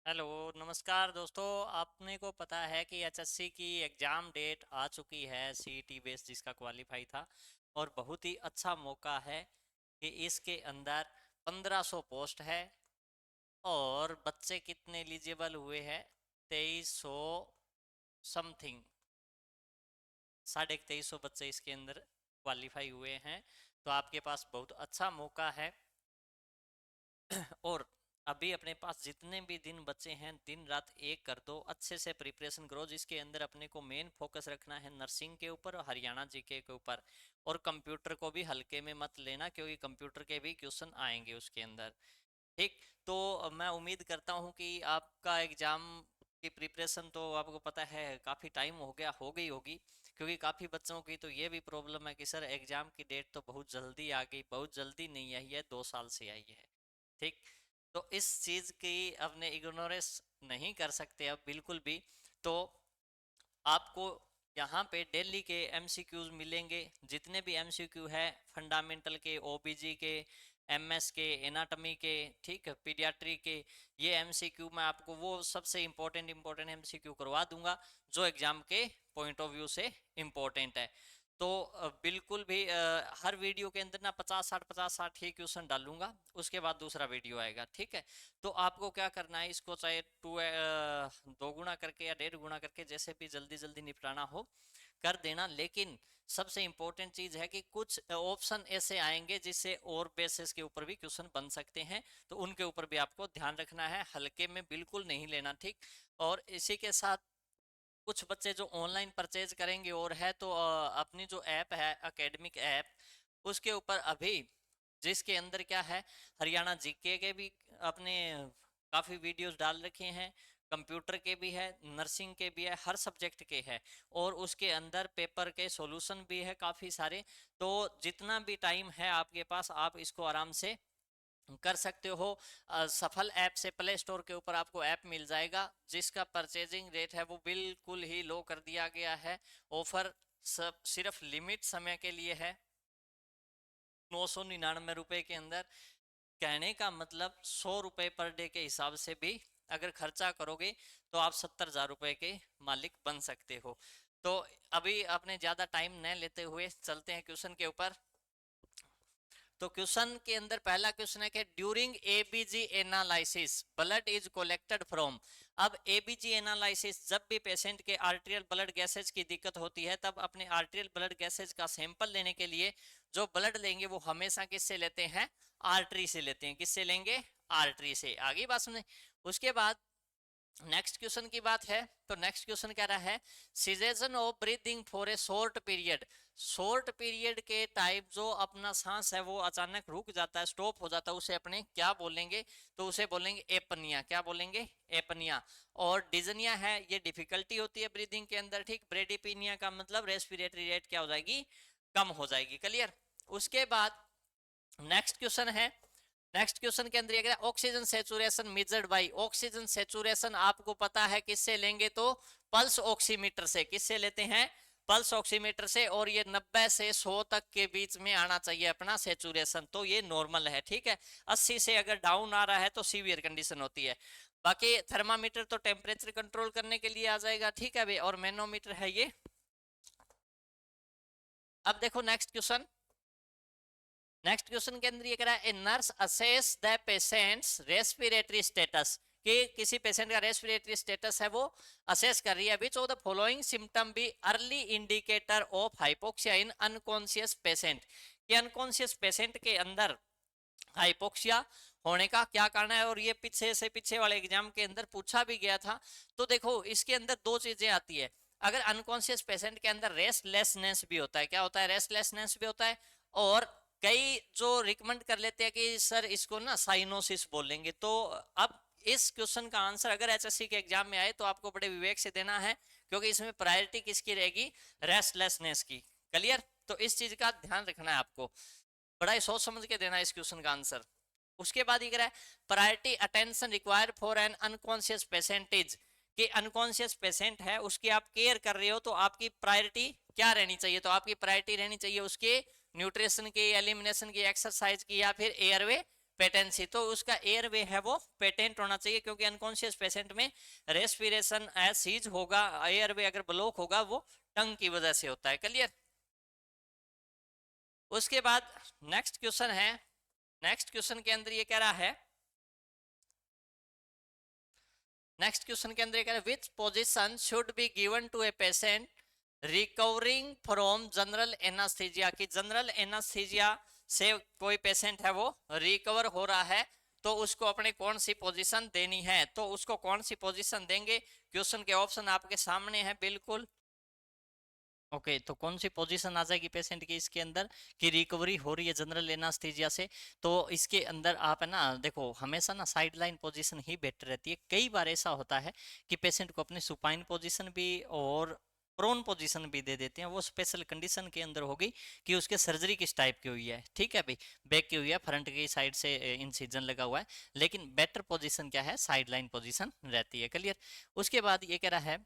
Hello, नमस्कार दोस्तों। आपने को पता है कि एचएससी की एग्ज़ाम डेट आ चुकी है, सीईटी बेस जिसका क्वालिफाई था। और बहुत ही अच्छा मौका है कि इसके अंदर 1500 पोस्ट है। और बच्चे कितने एलिजिबल हुए हैं? 2300 समथिंग, 2350 बच्चे इसके अंदर क्वालिफाई हुए हैं। तो आपके पास बहुत अच्छा मौका है। और अभी अपने पास जितने भी दिन बचे हैं, दिन रात एक कर दो, अच्छे से प्रिपरेशन करो। जिसके अंदर अपने को मेन फोकस रखना है नर्सिंग के ऊपर और हरियाणा जीके के ऊपर। और कंप्यूटर को भी हल्के में मत लेना, क्योंकि कंप्यूटर के भी क्वेश्चन आएंगे उसके अंदर। ठीक। तो मैं उम्मीद करता हूँ कि आपका एग्जाम की प्रिपरेशन तो आपको पता है काफ़ी टाइम हो गया हो गई होगी। क्योंकि काफ़ी बच्चों की तो ये भी प्रॉब्लम है कि सर एग्जाम की डेट तो बहुत जल्दी आ गई। बहुत जल्दी नहीं आई है, 2 साल से आई है। ठीक। तो इस चीज की अपने इग्नोरेंस नहीं कर सकते अब बिल्कुल भी। तो आपको यहाँ पे दिल्ली के एमसीक्यूज मिलेंगे। जितने भी एमसीक्यू है फंडामेंटल के, ओबीजी के, एमएस के, एनाटॉमी के, ठीक है, पीडियाट्री के, ये एमसीक्यू मैं आपको वो सबसे इम्पोर्टेंट इम्पोर्टेंट एमसीक्यू करवा दूंगा जो एग्जाम के पॉइंट ऑफ व्यू से इम्पोर्टेंट है। तो बिल्कुल भी हर वीडियो के अंदर ना 50 60 ही क्वेश्चन डालूंगा। उसके बाद दूसरा वीडियो आएगा, ठीक है। तो आपको क्या करना है, इसको चाहे 2 गुना करके या 1.5 गुना करके जैसे भी जल्दी जल्दी निपटाना हो कर देना। लेकिन सबसे इंपॉर्टेंट चीज है कि कुछ ऑप्शन ऐसे आएंगे जिससे और बेसिस के ऊपर भी क्वेश्चन बन सकते हैं। तो उनके ऊपर भी आपको ध्यान रखना है, हल्के में बिल्कुल नहीं लेना, ठीक। और इसी के साथ कुछ बच्चे जो ऑनलाइन परचेज करेंगे और है तो अपनी जो ऐप है एकेडमिक ऐप, उसके ऊपर अभी जिसके अंदर क्या है, हरियाणा जीके के भी अपने काफ़ी वीडियोस डाल रखे हैं, कंप्यूटर के भी है, नर्सिंग के भी है, हर सब्जेक्ट के है। और उसके अंदर पेपर के सॉल्यूशन भी है काफ़ी सारे। तो जितना भी टाइम है आपके पास, आप इसको आराम से कर सकते हो। सफल ऐप से प्ले स्टोर के ऊपर आपको ऐप मिल जाएगा जिसका परचेजिंग रेट है वो बिल्कुल ही लो कर दिया गया है। ऑफर सब सिर्फ लिमिट समय के लिए है, 999 रुपए के अंदर। कहने का मतलब 100 रुपए पर डे के हिसाब से भी अगर खर्चा करोगे तो आप 70,000 रुपए के मालिक बन सकते हो। तो अभी आपने ज्यादा टाइम न लेते हुए चलते हैं क्वेश्चन के ऊपर। तो क्वेश्चन के अंदर पहला क्वेश्चन है कि during ABG analysis blood is collected from. अब एबीजी एनालिसिस, जब भी पेशेंट के आर्टेरियल ब्लड गैसेज की दिक्कत होती है तब अपने आर्टेरियल ब्लड गैसेज का सैंपल लेने के लिए जो ब्लड लेंगे वो हमेशा किससे लेते हैं? आर्टरी से लेते हैं। किससे लेंगे? आर्टरी से। आगे बात सुने। उसके बाद नेक्स्ट क्वेश्चन की बात है। तो नेक्स्ट क्वेश्चन कह रहा है cessation of breathing for a short period. Short period के टाइप जो अपना सांस है वो अचानक रुक जाता है, स्टॉप हो जाता है, उसे अपने क्या बोलेंगे? तो उसे बोलेंगे एपनिया। क्या बोलेंगे? एपनिया। और डिजनिया है, ये डिफिकल्टी होती है ब्रीदिंग के अंदर, ठीक। ब्रेडिपिनिया का मतलब रेस्पिरेटरी रेट क्या हो जाएगी? कम हो जाएगी। क्लियर। उसके बाद नेक्स्ट क्वेश्चन है। नेक्स्ट क्वेश्चन के अंदर ये कह oxygen saturation measured by. Oxygen saturation आपको पता है किससे लेंगे? तो पल्स ऑक्सीमीटर से। किससे लेते हैं? पल्स ऑक्सीमीटर से। और ये 90 से 100 तक के बीच में आना चाहिए अपना सेचुरेशन, तो ये नॉर्मल है, ठीक है। 80 से अगर डाउन आ रहा है तो सीवियर कंडीशन होती है। बाकी थर्मामीटर तो टेम्परेचर कंट्रोल करने के लिए आ जाएगा, ठीक है भाई। और मैनोमीटर है ये। अब देखो नेक्स्ट क्वेश्चन। नेक्स्ट क्वेश्चन के अंदर ये कह रहा है a nurse assess the patients respiratory status. कि किसी पेशेंट का रेस्पिरेटरी स्टेटस है वो असेस कर रही है। विच of the following symptom B early indicator of hypoxia in unconscious patient. कि अनकॉन्शियस पेशेंट के अंदर हाइपोक्सिया होने का क्या कारण है? और ये पीछे से पीछे वाले एग्जाम के अंदर पूछा भी गया था। तो देखो इसके अंदर दो चीजें आती है। अगर अनकॉन्शियस पेशेंट के अंदर रेस्टलेसनेस भी होता है, क्या होता है? रेस्टलेसनेस भी होता है। और कई जो रिकमेंड कर लेते हैं कि सर इसको ना साइनोसिस बोलेंगे। तो अब इस क्वेश्चन का आंसर अगर एचएससी के एग्जाम में आए तो आपको बड़े विवेक से देना है, क्योंकि इसमें प्रायोरिटी किसकी रहेगी? रेस्टलेसनेस की। क्लियर। तो इस चीज का ध्यान रखना है आपको, बड़ा ही सोच समझ के देना है इस क्वेश्चन का आंसर। उसके बाद ये कह रहा है priority attention required for an unconscious patients. कि अनकॉन्शियस पेशेंट है उसकी आप केयर कर रहे हो तो आपकी प्रायोरिटी क्या रहनी चाहिए? तो आपकी प्रायोरिटी रहनी चाहिए उसके न्यूट्रिशन की, एलिमिनेशन की, एक्सरसाइज की, या फिर एयरवे पेटेंसी, तो उसका एयरवे है वो पेटेंट होना चाहिए, क्योंकि अनकॉन्शियस पेशेंट में रेस्पिरेशन सीज होगा, एयरवे अगर ब्लॉक होगा वो टंग की वजह से होता है। क्लियर। उसके बाद नेक्स्ट क्वेश्चन है, नेक्स्ट क्वेश्चन के अंदर ये कह रहा है, नेक्स्ट क्वेश्चन के अंदर ये कह रहा है which position should be given to a patient recovering from general anaesthesia, की जनरल एनास्थीजिया से कोई पेशेंट है वो रिकवर हो रहा है, तो उसको अपने कौन सी पोजीशन देनी है, तो उसको कौन सी पोजीशन देंगे। क्वेश्चन के ऑप्शन आपके सामने है बिल्कुल। ओके तो कौन सी पोजीशन आ जाएगी पेशेंट की इसके अंदर, कि रिकवरी हो रही है जनरल एनास्थीजिया से, तो इसके अंदर आप है ना देखो हमेशा ना साइड लाइन पोजिशन ही बेटर रहती है। कई बार ऐसा होता है कि पेशेंट को अपने सुपाइन पोजीशन भी और प्रोन पोजीशन भी दे देते हैं, वो स्पेशल कंडीशन के अंदर होगी कि उसके सर्जरी किस टाइप की हुई है। ठीक है भाई, बैक की हुई है, फ्रंट की साइड से इंसिजन लगा हुआ है, लेकिन बेटर पोजीशन क्या है, साइड लाइन पोजीशन रहती है। क्लियर। उसके बाद ये कह रहा है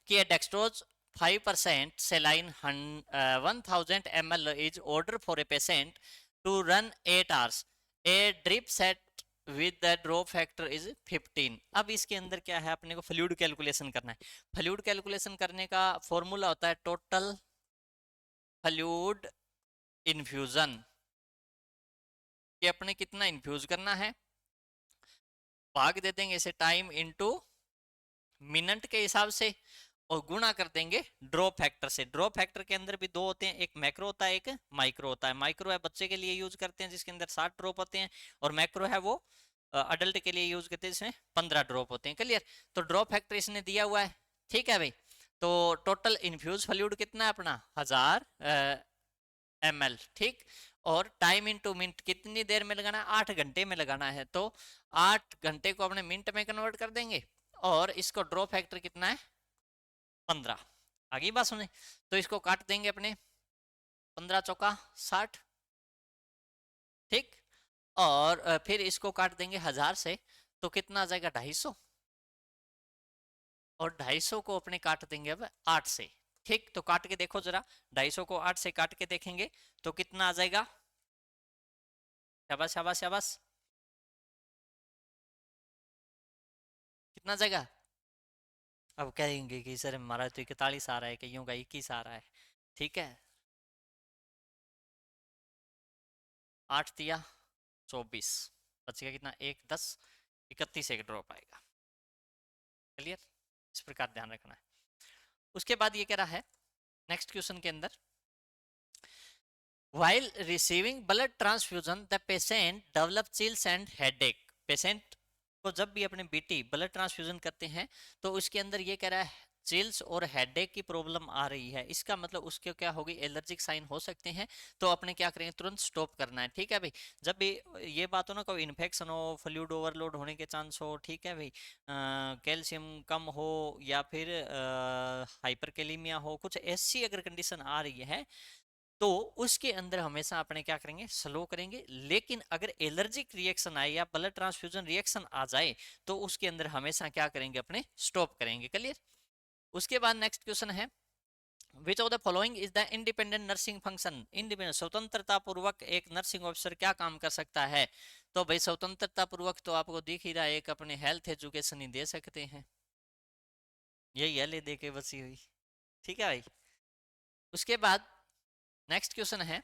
कि dextrose 5% saline 1000 ml is ordered for a patient to run 8 hours. A drip set with the drop factor is 15. अब इसके अंदर क्या है, अपने को फ्लूइड कैलकुलेशन करना है। फ्लूइड कैलकुलेशन करने का फॉर्मूला होता है टोटल फ्लूइड इन्फ्यूजन, कि अपने कितना इन्फ्यूज करना है, भाग दे देंगे इसे टाइम इनटू मिनट के हिसाब से, और गुणा कर देंगे ड्रॉप फैक्टर से। ड्रॉप फैक्टर के अंदर भी दो होते हैं, एक मैक्रो होता है एक माइक्रो होता है। माइक्रो है बच्चे के लिए यूज करते हैं जिसके अंदर 60 ड्रॉप होते हैं, और मैक्रो है वो अडल्ट के लिए यूज करते हैं जिसमें 15 ड्रॉप होते हैं। क्लियर। तो ड्रॉप फैक्टर इसने दिया हुआ है, ठीक है भाई। तो टोटल इन्फ्यूज फ्लूइड कितना है अपना 1000 ml, ठीक। और टाइम इनटू मिनट कितनी देर में लगाना है, 8 घंटे में लगाना है, तो 8 घंटे को अपने मिनट में कन्वर्ट कर देंगे, और इसको ड्रॉप फैक्टर कितना है 15। आगे बात सुने, तो इसको काट देंगे अपने 15 चौका 60, ठीक। और फिर इसको काट देंगे 1000 से, तो कितना आ जाएगा 250, और 250 को अपने काट देंगे अब 8 से, ठीक। तो काट के देखो जरा, 250 को 8 से काट के देखेंगे तो कितना आ जाएगा, शाबाश शाबाश शाबाश, कितना आ जाएगा। अब कहेंगे कि सर हमारा तो 41 आ रहा है, कईयों का 21 आ रहा है, ठीक है। 8 दिया 24, बच गया कितना, 1 10 31 एक ड्रॉप आएगा। क्लियर। इस प्रकार ध्यान रखना है। उसके बाद ये कह रहा है नेक्स्ट क्वेश्चन के अंदर, while receiving blood transfusion the patient develop chills and headache. Patient को जब भी अपने बेटी ब्लड ट्रांसफ्यूजन करते हैं तो उसके अंदर ये कह रहा है चिल्स और हेडेक की प्रॉब्लम आ रही है, इसका मतलब उसके क्या होगी, एलर्जिक साइन हो सकते हैं, तो अपने क्या करेंगे, तुरंत स्टॉप करना है। ठीक है भाई। जब भी ये बात हो ना, कोई इन्फेक्शन हो, फ्लूइड ओवरलोड होने के चांस हो, ठीक है भाई, कैल्शियम कम हो, या फिर हाइपरकेलीमिया हो, कुछ ऐसी अगर कंडीशन आ रही है, तो उसके अंदर हमेशा अपने क्या करेंगे, स्लो करेंगे। लेकिन अगर एलर्जिक रिएक्शन आए या ब्लड ट्रांसफ्यूजन रिएक्शन आ जाए, तो उसके अंदर हमेशा क्या करेंगे, अपने स्टॉप करेंगे। क्लियर। उसके बाद नेक्स्ट क्वेश्चन है, विच of the following is the independent nursing function. Independent स्वतंत्रता पूर्वक एक नर्सिंग ऑफिसर क्या काम कर सकता है, तो भाई स्वतंत्रता पूर्वक तो आपको दिख ही रहा है, एक अपने हेल्थ एजुकेशन ही दे सकते हैं, यही है ले दे के बसी हुई। ठीक है भाई। उसके बाद नेक्स्ट क्वेश्चन है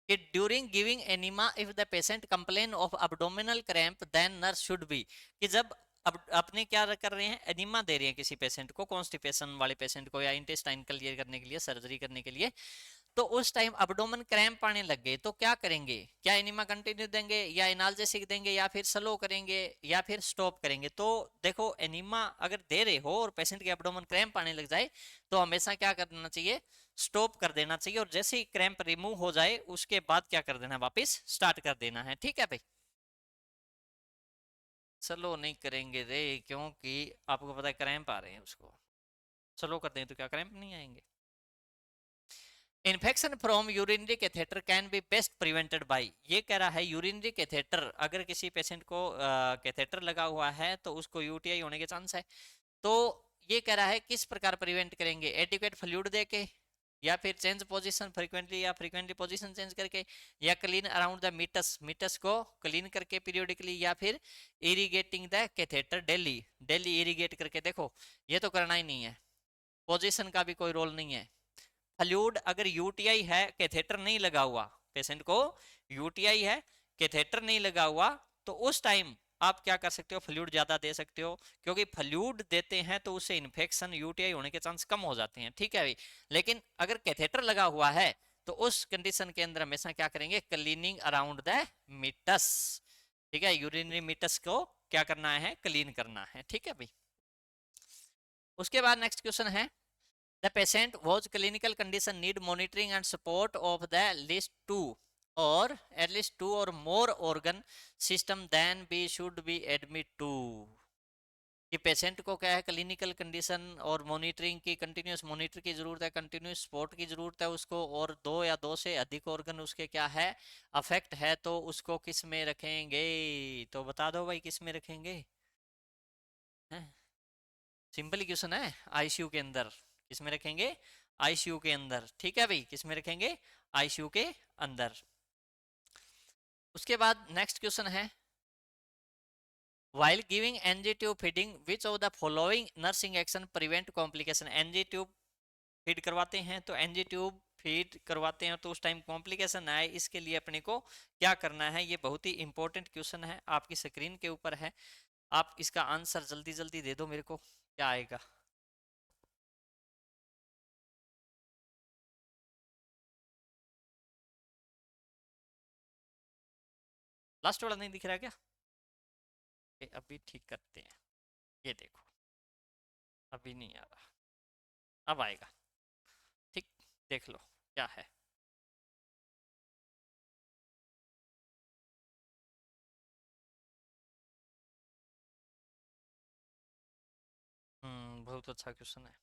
कि during giving enema if the patient complain of abdominal cramp then nurse should be, कि जब अब अपने क्या कर रहे हैं, एनिमा दे रहे हैं किसी पेशेंट को, कॉन्स्टिपेशन वाले पेशेंट को, या इंटेस्टाइन क्लियर करने के लिए, सर्जरी करने के लिए, तो उस टाइम अब्डोमेन क्रैम्प आने लग गए, तो क्या करेंगे, क्या एनिमा कंटिन्यू देंगे, या एनाल्जेसिक देंगे, या फिर स्लो करेंगे, या फिर स्टॉप करेंगे। तो देखो एनिमा अगर दे रहे हो और पेशेंट के अब्डोमेन क्रैम्प आने लग जाए, तो हमेशा क्या करना चाहिए, स्टॉप कर देना चाहिए, और जैसे ही क्रैम्प रिमूव हो जाए उसके बाद क्या कर देना, वापस स्टार्ट कर देना है। ठीक है भाई। स्लो नहीं करेंगे रे, क्योंकि आपको पता है क्रैम्प आ रहे हैं, उसको स्लो कर दें तो क्या क्रैम्प नहीं आएंगे। Infection from urinary catheter can be best prevented by, ये कह रहा है यूरिनरी कैथेटर, अगर किसी पेशेंट को कैथेटर लगा हुआ है तो उसको यूटीआई होने के चांस है, तो ये कह रहा है किस प्रकार प्रिवेंट करेंगे, एडिक्वेट फ्लूइड देके, या फिर चेंज पोजीशन फ्रीक्वेंटली या फ्रीक्वेंटली पोजीशन चेंज करके, या clean around the meatus, meatus को क्लीन करके पीरियोडिकली, या फिर irrigating the catheter daily, daily irrigate करके। देखो ये तो करना ही नहीं है, पोजीशन का भी कोई रोल नहीं है। फ्लूइड अगर यूटीआई है, कैथेटर नहीं लगा हुआ, पेशेंट को यूटीआई है, कैथेटर नहीं लगा हुआ, तो उस टाइम आप क्या कर सकते हो, फ्लूइड ज्यादा दे सकते हो, क्योंकि फ्लूइड देते हैं तो उससे इन्फेक्शन यूटीआई होने के चांस कम हो जाते हैं, ठीक है भाई। लेकिन अगर कैथेटर लगा हुआ है तो उस कंडीशन के अंदर हमेशा क्या करेंगे, क्लीनिंग अराउंड द मीटस, ठीक है, यूरिनरी मीटस को क्या करना है, क्लीन करना है, ठीक है भाई। उसके बाद नेक्स्ट क्वेश्चन है, the patient whose clinical condition need monitoring and support of the least two or at least two or more organ system, then we should be admit to, कि पेशेंट को क्या है, क्लिनिकल कंडीशन और monitoring की, continuous monitor की जरूरत है, continuous support की जरूरत है उसको, और दो या दो से अधिक ऑर्गन उसके क्या है, अफेक्ट है, तो उसको किस में रखेंगे, तो बता दो भाई किस में रखेंगे। सिंपल क्वेश्चन है, आईसीयू के अंदर, किस में रखेंगे, आईसीयू के अंदर, ठीक है भाई, किस में रखेंगे, आईसीयू के अंदर। उसके बाद नेक्स्ट क्वेश्चन है, while giving NG tube feeding which of the following nursing action prevent complication, NG tube feed करवाते हैं तो NG ट्यूब फीड करवाते हैं तो उस टाइम कॉम्प्लिकेशन आए, इसके लिए अपने को क्या करना है, ये बहुत ही इंपॉर्टेंट क्वेश्चन है, आपकी स्क्रीन के ऊपर है, आप इसका आंसर जल्दी जल्दी दे दो मेरे को, क्या आएगा। लास्ट वाला नहीं दिख रहा क्या, अभी ठीक करते हैं, ये देखो अभी नहीं आ रहा, अब आएगा, ठीक, देख लो क्या है। बहुत अच्छा क्वेश्चन है।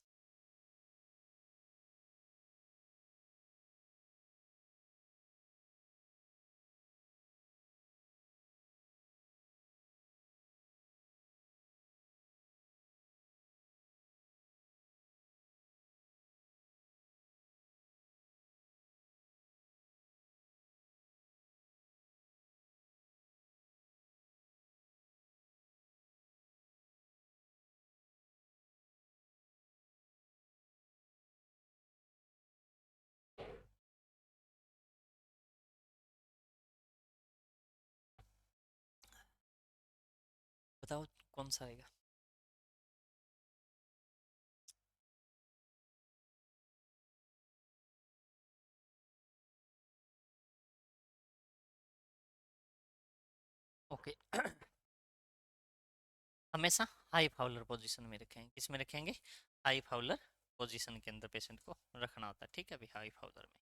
बताओ कौन सा आएगा। ओके हमेशा हाई फाउलर पोजीशन में रखेंगे, किस में रखेंगे, हाई फाउलर पोजीशन के अंदर पेशेंट को रखना होता है, ठीक है अभी हाई फाउलर में।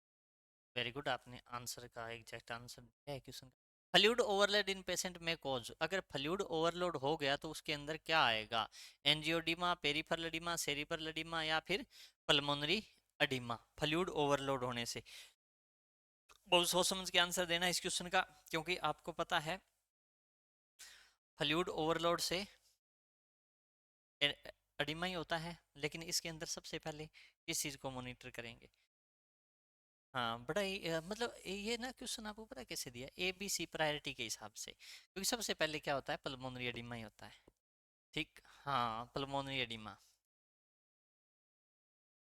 वेरी गुड, आपने आंसर का एग्जैक्ट आंसर है क्वेश्चन का। फ्लूइड ओवरलोड इन पेशेंट में कॉज, अगर फ्लूइड ओवरलोड हो गया तो उसके अंदर क्या आएगा, एंजियोडीमा, पेरिफेरल एडिमा, सेरिब्रल एडिमा, या फिर पल्मोनरी एडिमा, फ्लूइड ओवरलोड होने से। बहुत सोच समझ के आंसर देना इस क्वेश्चन का, क्योंकि आपको पता है फ्लूइड ओवरलोड से एडिमा ही होता है, लेकिन इसके अंदर सबसे पहले किस चीज़ को मॉनिटर करेंगे। हाँ बड़ा ही मतलब ये ना क्वेश्चन आपको पता है कैसे दिया, ABC प्रायोरिटी के हिसाब से, क्योंकि सबसे पहले क्या होता है, पल्मोनरी एडिमा ही होता है, ठीक, हाँ पल्मोनरी एडिमा।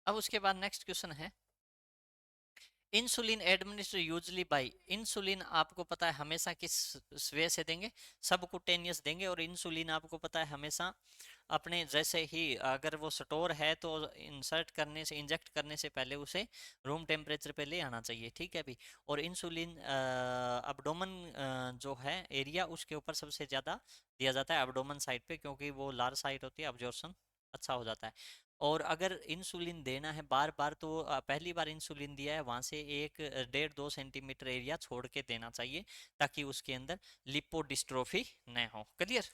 अब उसके बाद नेक्स्ट क्वेश्चन है, insulin administer usually by, insulin आपको पता है हमेशा किस वे से देंगे, सबकुटेनियस देंगे, और इंसुलिन आपको पता है हमेशा अपने जैसे ही अगर वो स्टोर है तो इंसर्ट करने से, इंजेक्ट करने से पहले उसे रूम टेम्परेचर पे ले आना चाहिए, ठीक है भी। और इंसुलिन अब्डोमन जो है एरिया उसके ऊपर सबसे ज़्यादा दिया जाता है, अब्डोमन साइड पे, क्योंकि वो लार्ज साइड होती है, अब्जॉर्प्शन अच्छा हो जाता है। और अगर इंसुलिन देना है बार बार तो पहली बार इंसुलिन दिया है वहां से 1.5-2 सेंटीमीटर एरिया छोड़ के देना चाहिए, ताकि उसके अंदर लिपोडिस्ट्रोफी न हो, क्लियर।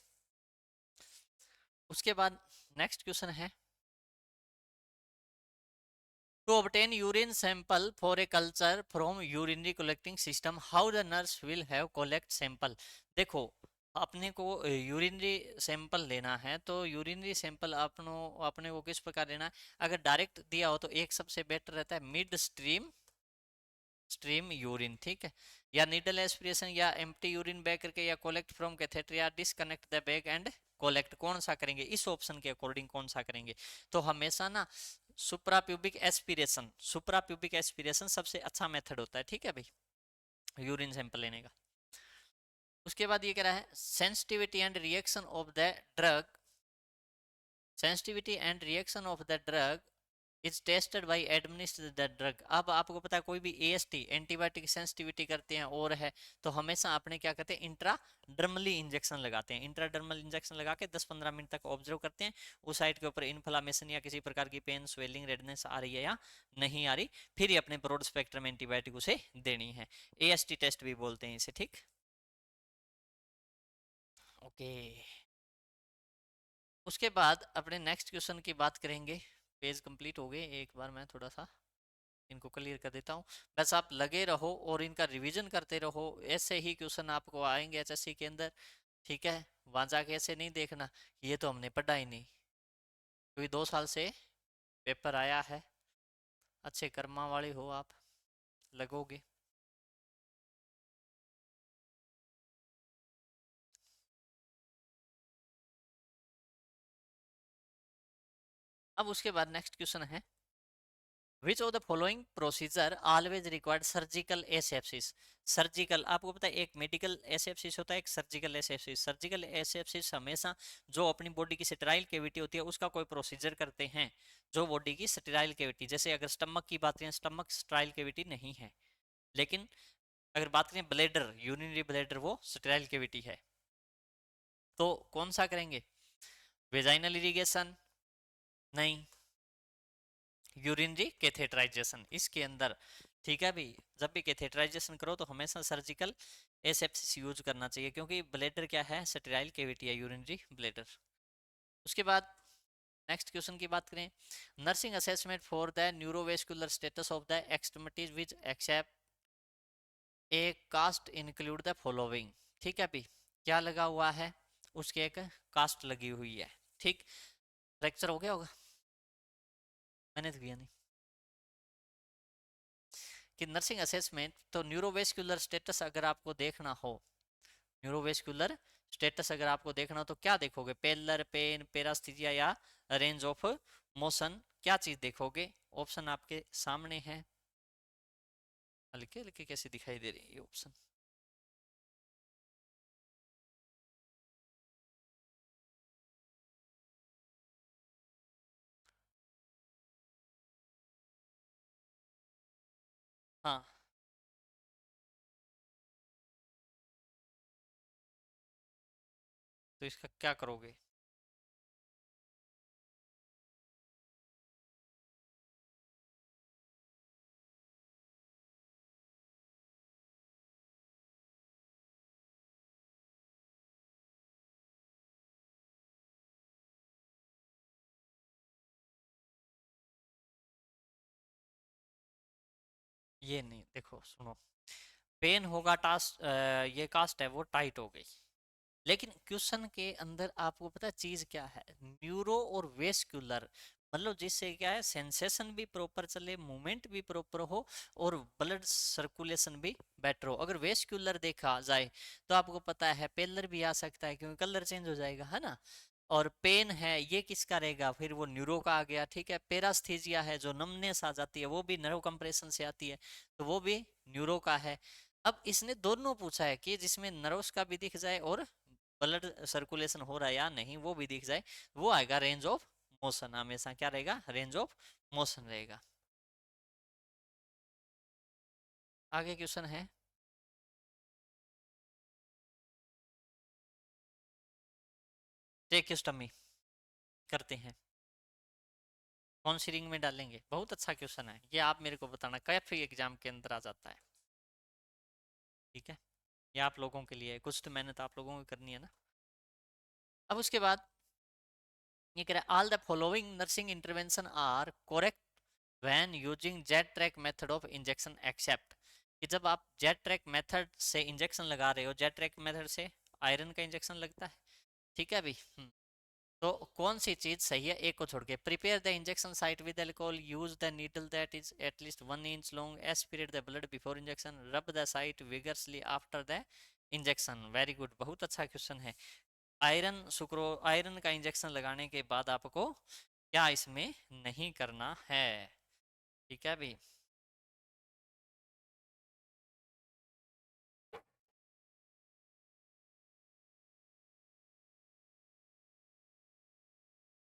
उसके बाद नेक्स्ट क्वेश्चन है, to obtain urine sample for a culture from urinary collecting system how the nurse will have collect sample। देखो अपने को यूरिनरी सैंपल लेना है, तो यूरिनरी सैंपल अपने को किस प्रकार लेना है? अगर डायरेक्ट दिया हो तो एक सबसे बेटर रहता है मिड स्ट्रीम यूरिन, ठीक है, या नीडल एस्पिरेशन, या एम्प्टी यूरिन बैग करके, या कोलेक्ट फ्रॉम कैथेटर, या disconnect the bag and collect. कौन सा करेंगे इस ऑप्शन के अकॉर्डिंग, कौन सा करेंगे? तो हमेशा ना सुप्राप्यूबिक एस्पिरेशन सबसे अच्छा मेथड होता है, ठीक है भाई, यूरिन सैंपल लेने का। उसके बाद ये कह रहा है sensitivity and reaction of the drug, sensitivity and reaction of the drug is tested by administer the drug. अब आपको पता है कोई भी एएसटी एंटीबायोटिक सेंसिटिविटी करते हैं और है, तो हमेशा अपने क्या करते हैं, इंट्राडर्मली इंजेक्शन लगाते हैं। इंट्राडर्मल इंजेक्शन लगा के 10-15 मिनट तक ऑब्जर्व करते हैं उस साइड के ऊपर इन्फ्लामेशन या किसी प्रकार की पेन, स्वेलिंग, रेडनेस आ रही है या नहीं आ रही, फिर ही अपने ब्रॉड स्पेक्ट्रम एंटीबायोटिक उसे देनी है। एएसटी टेस्ट भी बोलते हैं इसे, ठीक। ओके, उसके बाद अपने नेक्स्ट क्वेश्चन की बात करेंगे। पेज कंप्लीट हो गए, एक बार मैं थोड़ा सा इनको क्लियर कर देता हूँ। बस आप लगे रहो और इनका रिवीजन करते रहो, ऐसे ही क्वेश्चन आपको आएंगे एचएससी के अंदर, ठीक है। वहां जाके ऐसे नहीं देखना ये तो हमने पढ़ा ही नहीं, क्योंकि 2 साल से पेपर आया है। अच्छे कर्मा वाले हो आप, लगोगे। अब उसके बाद नेक्स्ट क्वेश्चन है, विच of the following procedure always required surgical asepsis. Surgical, आपको पता है एक मेडिकल एसेप्सिस होता है, एक सर्जिकल एसेप्सिस। सर्जिकल एसेप्सिस हमेशा जो अपनी बॉडी की स्टेराइल कैविटी होती है उसका कोई प्रोसीजर करते हैं, जो बॉडी की स्टेराइल कैविटी, जैसे अगर स्टमक की बात करें, स्टमक स्टेराइल कैविटी नहीं है, लेकिन अगर बात करें ब्लेडर, यूरिनरी ब्लेडर, वो स्टेराइल कैविटी है। तो कौन सा करेंगे? वेजाइनल इरिगेशन नहीं, यूरिनरी कैथेटराइजेशन इसके अंदर, ठीक है भाई। जब भी कैथेटराइजेशन करो तो हमेशा सर्जिकल एसेप्सिस यूज करना चाहिए, क्योंकि ब्लेडर क्या है, स्टेराइल कैविटी है, यूरिनरी ब्लेडर। उसके बाद नेक्स्ट क्वेश्चन की बात करें, nursing assessment for the neurovascular status of the extremities which except a cast include the following, ठीक है भाई। क्या लगा हुआ है, उसके एक कास्ट लगी हुई है, ठीक। लेक्चर हो गया होगा, मैंने तो किया नहीं। कि नर्सिंग असेसमेंट, तो न्यूरोवेस्कुलर स्टेटस अगर आपको देखना हो, न्यूरोवेस्कुलर स्टेटस अगर आपको देखना हो तो क्या देखोगे? पेलर, पेन, पेरास्थीजिया, या रेंज ऑफ मोशन, क्या चीज देखोगे? ऑप्शन आपके सामने है, हल्के हल्के कैसे दिखाई दे रही है ये ऑप्शन? हाँ, तो इसका क्या करोगे? ये नहीं, देखो सुनो, पेन होगा टास्क, ये कास्ट है वो टाइट हो गई, लेकिन क्वेश्चन के अंदर आपको पता है चीज क्या है, न्यूरो और वेस्कुलर, मतलब जिससे क्या है, सेंसेशन भी प्रॉपर चले, मूवमेंट भी प्रॉपर हो, और ब्लड सर्कुलेशन भी बेटर हो। अगर वेस्कुलर देखा जाए तो आपको पता है पेलर भी आ सकता है, क्योंकि कलर चेंज हो जाएगा, है ना। और पेन है ये किसका रहेगा, फिर वो न्यूरो का आ गया, ठीक है। पेरास्थीजिया है, जो नमनेस आ जाती है, वो भी नर्व कंप्रेशन से आती है, तो वो भी न्यूरो का है। अब इसने दोनों पूछा है कि जिसमें नर्व्स का भी दिख जाए और ब्लड सर्कुलेशन हो रहा है या नहीं वो भी दिख जाए, वो आएगा रेंज ऑफ मोशन। हमेशा क्या रहेगा, रेंज ऑफ मोशन रहेगा। आगे क्वेश्चन है, टेक्योस्टमी करते हैं, कौन सी रिंग में डालेंगे? बहुत अच्छा क्वेश्चन है ये, आप मेरे को बताना, कैफे एग्जाम के अंदर आ जाता है, ठीक है। ये आप लोगों के लिए है, कुछ तो मेहनत आप लोगों को करनी है ना। अब उसके बाद ये कह रहा है, all the following nursing intervention are correct when using jet track method of injection except. कि जब आप जेट ट्रैक मेथड से इंजेक्शन लगा रहे हो, जेट ट्रैक मेथड से आयरन का इंजेक्शन लगता है, ठीक है अभी। तो कौन सी चीज सही है एक को छोड़ के? Prepare the injection site with alcohol, use the needle that is at least 1 inch long, aspirate the blood before injection, रब the site vigorously after the injection. Very good, बहुत अच्छा क्वेश्चन है। आयरन का इंजेक्शन लगाने के बाद आपको क्या इसमें नहीं करना है, ठीक है भाई।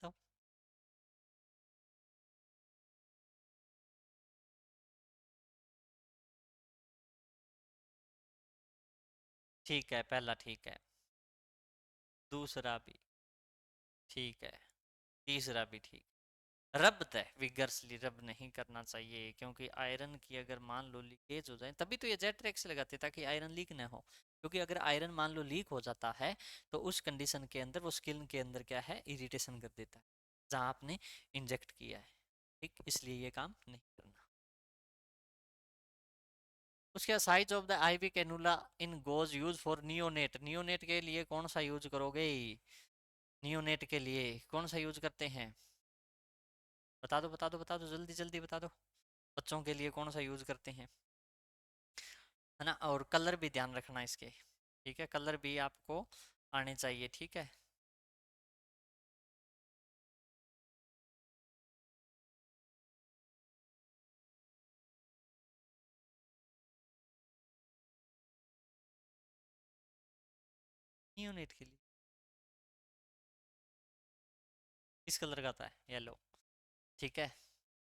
तो ठीक है, पहला ठीक है, दूसरा भी ठीक है, तीसरा भी ठीक। रब तय विगर्सली रब नहीं करना चाहिए, क्योंकि आयरन की अगर मान लो लीकेज हो जाए, तभी तो ये जेट ट्रैक से लगाते हैं ताकि आयरन लीक ना हो। क्योंकि अगर आयरन मान लो लीक हो जाता है तो उस कंडीशन के अंदर वो स्किन के अंदर क्या है, इरिटेशन कर देता है जहाँ आपने इंजेक्ट किया है, ठीक, इसलिए ये काम नहीं करना। उसके size of the IV cannula in goes use for neonate, neonate के लिए कौन सा यूज करोगे? नियोनेट के लिए कौन सा यूज करते हैं? बता दो बता दो बता दो, जल्दी जल्दी बता दो। बच्चों के लिए कौन सा यूज करते हैं, है ना? और कलर भी ध्यान रखना इसके, ठीक है, कलर भी आपको आने चाहिए, ठीक है। यूनिट के लिए किस कलर का आता है? येलो, ठीक है।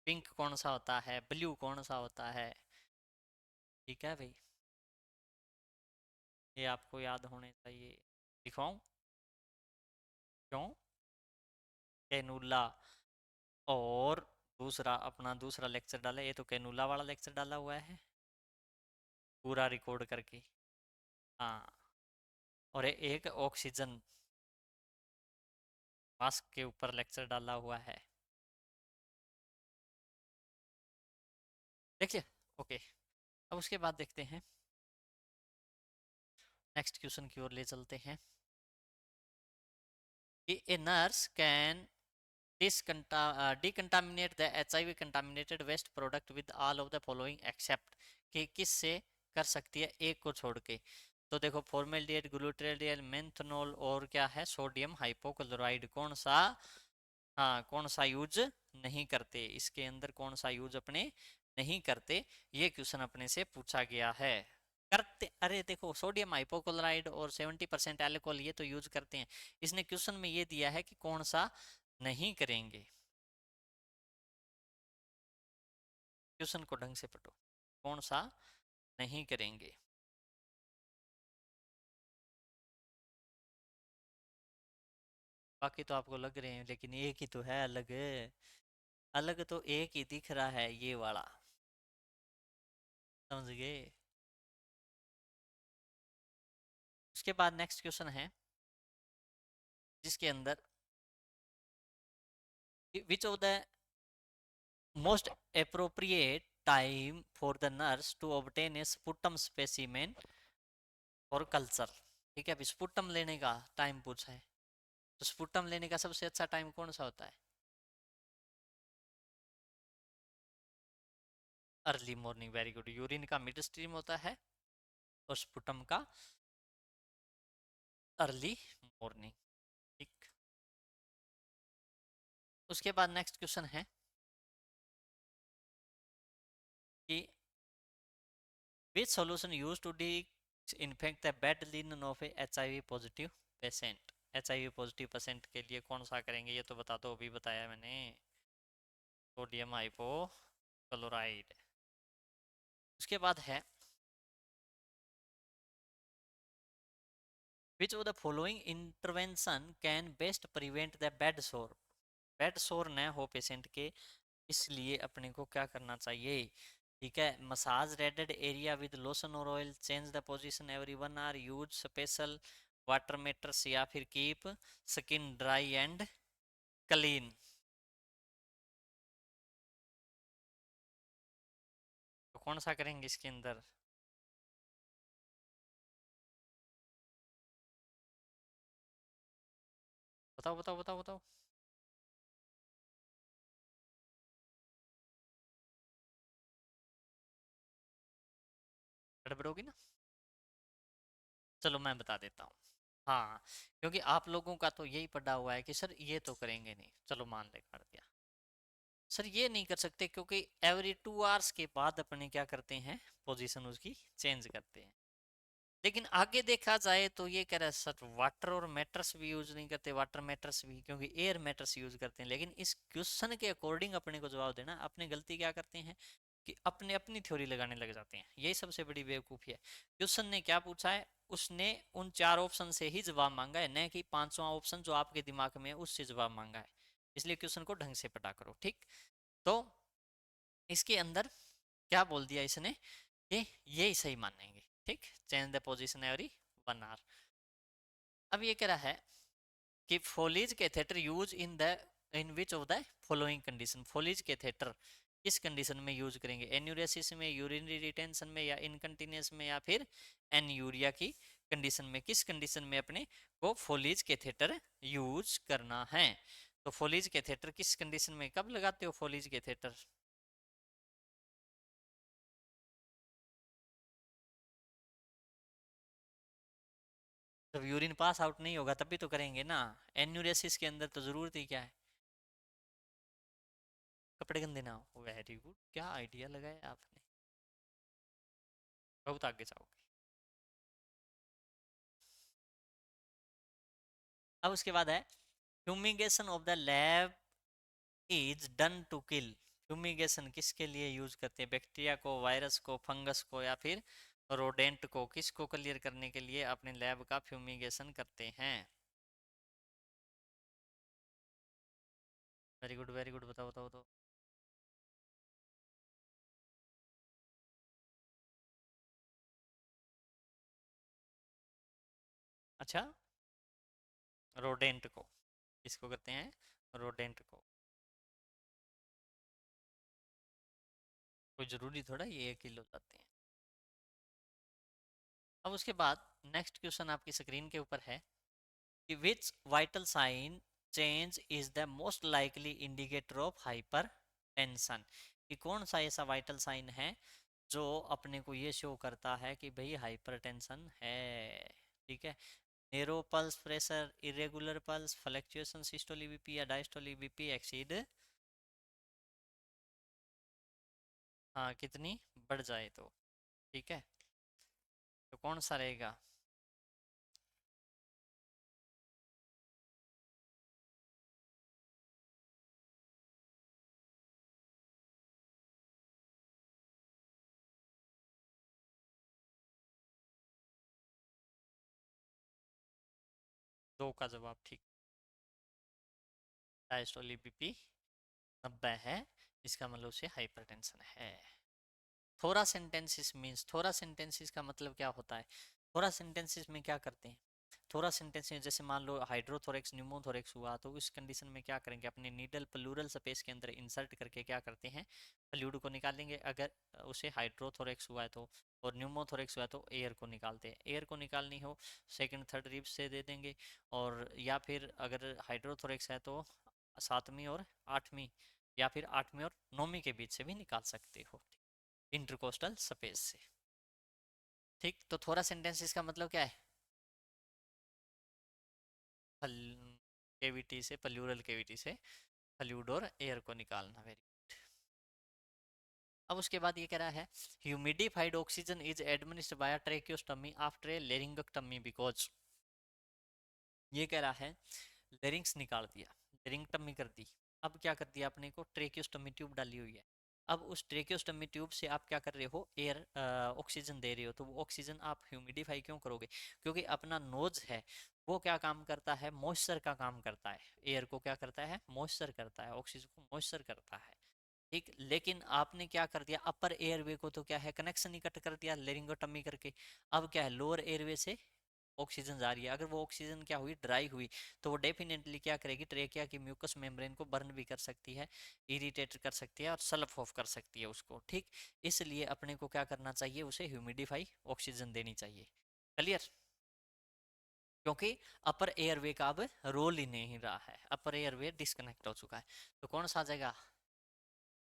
पिंक कौन सा होता है? ब्लू कौन सा होता है? ठीक है भाई, ये आपको याद होने चाहिए। दिखाऊं? क्यों? कैनुला। और दूसरा अपना दूसरा लेक्चर डाला, ये तो कैनुला वाला लेक्चर डाला हुआ है पूरा रिकॉर्ड करके। हाँ, और एक ऑक्सीजन मास्क के ऊपर लेक्चर डाला हुआ है, देखिए। ओके, अब उसके बाद देखते हैं, नेक्स्ट क्वेश्चन की ओर ले चलते हैं कि a nurse can decontaminate the HIV contaminated waste product with all of the following except, कि किस से कर सकती है एक को छोड़ के? तो देखो, फॉर्मेल्डिहाइड, ग्लूटाल्डिहाइड, मेंथनॉल और क्या है, सोडियम हाइपोक्लोराइड, कौन सा? हाँ, कौन सा यूज नहीं करते इसके अंदर, कौन सा यूज अपने नहीं करते, ये क्वेश्चन अपने से पूछा गया है। करते, अरे देखो, सोडियम हाइपोक्लोराइड और 70% एल्कोहल ये तो यूज करते हैं। इसने क्वेश्चन में ये दिया है कि कौन सा नहीं करेंगे। क्वेश्चन को ढंग से पढ़ो, कौन सा नहीं करेंगे। बाकी तो आपको लग रहे हैं, लेकिन एक ही तो है अलग, अलग तो एक ही दिख रहा है, ये वाला, समझ गए? उसके बाद नेक्स्ट क्वेश्चन है जिसके अंदर which of the most appropriate time for the nurse to obtain a sputum specimen और कल्चर, ठीक है। अभी स्पुटम लेने का टाइम पूछा है, तो स्पुटम लेने का सबसे अच्छा टाइम कौन सा होता है? Early morning, very good. Urine का मिड स्ट्रीम होता है और स्पुटम का अर्ली मॉर्निंग, ठीक। उसके बाद नेक्स्ट क्वेश्चन है कि which solution use to infect the bed linen of a HIV positive patient, HIV positive patient के लिए कौन सा करेंगे, ये तो बता दो, अभी बताया मैंने, सोडियम हाइपोक्लोराइड। उसके बाद है विच of the following intervention can best prevent the bed सोर, बेड सोर न हो पेशेंट के, इसलिए अपने को क्या करना चाहिए, ठीक है। Massage reddened area with lotion और oil, change the position every 1 hour, use special water mattress, या फिर keep skin dry and clean. तो कौन सा करेंगे इसके अंदर? बताओ बताओ बताओ बताओ। गड़बड़ होगी ना। चलो मैं बता देता हूँ। हाँ, क्योंकि आप लोगों का तो यही पड़ा हुआ है कि सर ये तो करेंगे नहीं, चलो मान ले कर दिया। सर ये नहीं कर सकते क्योंकि एवरी 2 आवर्स के बाद अपने क्या करते हैं, पोजीशन उसकी चेंज करते हैं। लेकिन आगे देखा जाए तो ये कह रहा है सर वाटर और मैटर्स भी यूज नहीं करते, वाटर मैटर्स भी, क्योंकि एयर मैटर्स यूज करते हैं। लेकिन इस क्वेश्चन के अकॉर्डिंग अपने को जवाब देना, अपने गलती क्या करते हैं कि अपने अपनी थ्योरी लगाने लग जाते हैं, यही सबसे बड़ी बेवकूफ़ी है। क्वेश्चन ने क्या पूछा है, उसने उन 4 ऑप्शन से ही जवाब मांगा है, न कि पांचवा ऑप्शन जो आपके दिमाग में है उससे जवाब मांगा है। इसलिए क्वेश्चन को ढंग से पढ़ा करो, ठीक। तो इसके अंदर क्या बोल दिया इसने कि ये ही सही मानेंगे, ठीक। Change the position every 1 hour. अब ये कह रहा है कि Foley's catheter use in the in which of the following condition, Foley's catheter किस कंडीशन में यूज करेंगे, एन्यूरेसिस में, यूरिनरी रिटेंशन में, या इनकंटिन्यूस में, या फिर एनयूरिया की कंडीशन में, किस कंडीशन में अपने को फोलिज कैथेटर यूज करना है। तो फोलिज कैथेटर किस कंडीशन में कब लगाते हो फोलिज कैथेटर। जब यूरिन पास आउट नहीं होगा तभी तो करेंगे ना। एन्यूरेसिस के अंदर तो जरूरत ही क्या है, कपड़े गंदे ना हो। वेरी गुड, क्या आइडिया लगाया आपने, बहुत आगे जाओगे। अब उसके बाद है fumigation of the lab is done to kill. Fumigation किसके लिए यूज करते हैं, बैक्टीरिया को, वायरस को, फंगस को, या फिर रोडेंट को, किसको क्लियर करने के लिए अपने लैब का फ्यूमिगेशन करते हैं। वेरी गुड वेरी गुड, बताओ बताओ तो। अच्छा, रोडेंट को, किसको करते हैं, रोडेंट को। कोई जरूरी थोड़ा ये 1 किलो जाते हैं। अब उसके बाद नेक्स्ट क्वेश्चन आपकी स्क्रीन के ऊपर है कि which vital sign change is the most likely indicator of hypertension. कि कौन सा ऐसा वाइटल साइन है जो अपने को ये शो करता है कि भाई हाइपर टेंशन है, ठीक है। Narrow pulse pressure, irregular pulse, fluctuation systolic BP या डायस्टोली बीपी एक्सीड, हाँ कितनी बढ़ जाए तो, ठीक है। तो कौन सा रहेगा। दो का जवाब ठीक, डायस्टोली बीपी 90 है, इसका मतलब उसे हाइपरटेंशन है। थोरासेंटेंसिस मींस, थोरासेंटेंसिस का मतलब क्या होता है, थोरासेंटेंसिस में क्या करते हैं। थोरासेंटेंसिस जैसे मान लो हाइड्रोथोरेक्स न्यूमोथोरेक्स हुआ, तो उस कंडीशन में क्या करेंगे, अपने नीडल प्लूरल स्पेस के अंदर इंसर्ट करके क्या करते हैं, फ्लूइड को निकालेंगे। अगर उसे हाइड्रोथोरेक्स हुआ है तो, और न्यूमोथोरेक्स हुआ है तो एयर को निकालते हैं। एयर को निकालनी हो सेकंड थर्ड रिब से दे देंगे, और या फिर अगर हाइड्रोथोरेक्स है तो सातवीं और आठवीं, या फिर आठवीं और नौवीं के बीच से भी निकाल सकते हो, इंटरकोस्टल स्पेस से, ठीक। तो थोड़ा सेंटेंस का मतलब क्या है, फल केविटी से, प्लूरल केविटी से फ्लूइड और एयर को निकालना। वेरी, अब उसके बाद ये कह रहा है humidified oxygen is administered by tracheostomy after a laryngotomy because. ये कह रहा है लेरिंग्स निकाल दिया, लेरिंगटमी कर दी, अब क्या कर दिया, अपने को ट्रेकियोस्टमी ट्यूब डाली हुई है। अब उस ट्रेकियोस्टमी ट्यूब से आप क्या कर रहे हो, एयर ऑक्सीजन दे रहे हो, तो वो ऑक्सीजन आप ह्यूमिडिफाई क्यों करोगे, क्योंकि अपना नोज है वो क्या काम करता है, मॉइस्चर का काम करता है। एयर को क्या करता है, मॉइस्चर करता है, ऑक्सीजन को मॉइस्चर करता है, ठीक। लेकिन आपने क्या कर दिया, अपर एयरवे को तो क्या है, कनेक्शन ही कट कर दिया लेरिंगोटमी करके। अब क्या है, लोअर एयरवे से ऑक्सीजन जा रही है, अगर वो ऑक्सीजन क्या हुई, ड्राई हुई, तो वो डेफिनेटली क्या करेगी, ट्रेकिया की म्यूकस मेम्ब्रेन को बर्न भी कर सकती है, इरिटेट कर सकती है, और सल्फ ऑफ कर सकती है उसको, ठीक। इसलिए अपने को क्या करना चाहिए, उसे ह्यूमिडिफाई ऑक्सीजन देनी चाहिए। क्लियर। क्योंकि अपर एयरवे का अब रोल ही नहीं रहा है, अपर एयरवे डिस्कनेक्ट हो चुका है। तो कौन सा आ जाएगा,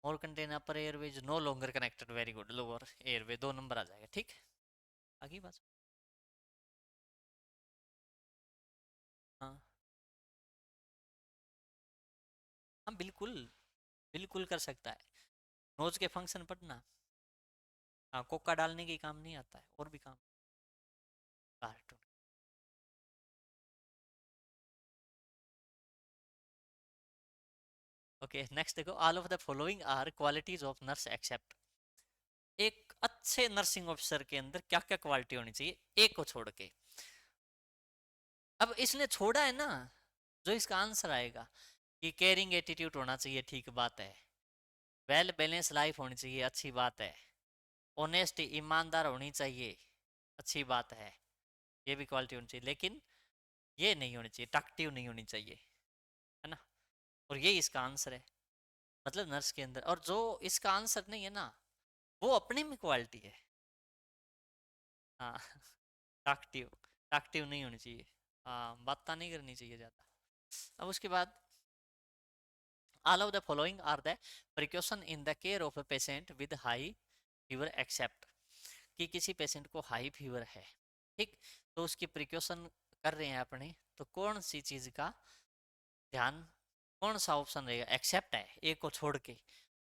more contain upper airway is no longer connected, very good, lower airway 2 number आ जाएगा, ठीक। आगे बात। हाँ हाँ बिल्कुल, बिल्कुल कर सकता है। नोज के फंक्शन पढ़ना। हाँ, कोका डालने के काम नहीं आता है, और भी काम। कार्टून। ओके नेक्स्ट देखो, all of the following are qualities of nurse except. एक अच्छे नर्सिंग ऑफिसर के अंदर क्या क्या क्वालिटी होनी चाहिए, एक को छोड़ के। अब इसने छोड़ा है ना, जो इसका आंसर आएगा कि केयरिंग एटीट्यूड होना चाहिए, ठीक बात है। वेल बैलेंस लाइफ होनी चाहिए, अच्छी बात है। ऑनेस्ट ईमानदार होनी चाहिए, अच्छी बात है। ये भी क्वालिटी होनी चाहिए, लेकिन ये नहीं होनी चाहिए, टैक्टिव नहीं होनी चाहिए, है ना। और ये इसका आंसर है, मतलब नर्स के अंदर। और जो इसका आंसर नहीं है ना, वो अपने में क्वालिटी है। हाँ टैक्टिव, टैक्टिव नहीं होनी चाहिए। हाँ, बात नहीं करनी चाहिए ज़्यादा। अब उसके बाद, all of the following are the precaution in the care of a patient with high fever except, कि किसी पेशेंट को हाई फीवर है, ठीक, तो उसकी प्रिकॉशन कर रहे हैं अपने, तो कौन सी चीज का ध्यान, कौन सा ऑप्शन रहेगा, एक्सेप्ट है एक को छोड़ के।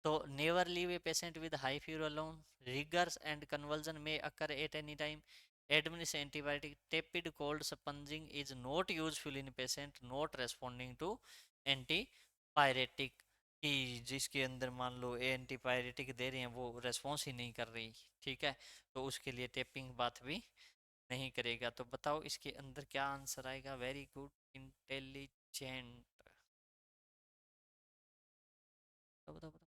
तो never leave a patient with high fever alone, rigors and convulsion में occur at any time, administer antibiotic, tepid cold sponging is not useful in patient not responding to antipyretic, कि जिसके अंदर मान लो एंटीपायरेटिक दे रहे हैं वो रेस्पॉन्स ही नहीं कर रही, ठीक है, तो उसके लिए टेपिंग बात भी नहीं करेगा। तो बताओ इसके अंदर क्या आंसर आएगा, वेरी गुड, इंटेलिजेंट। बताओ बताओ बताओ।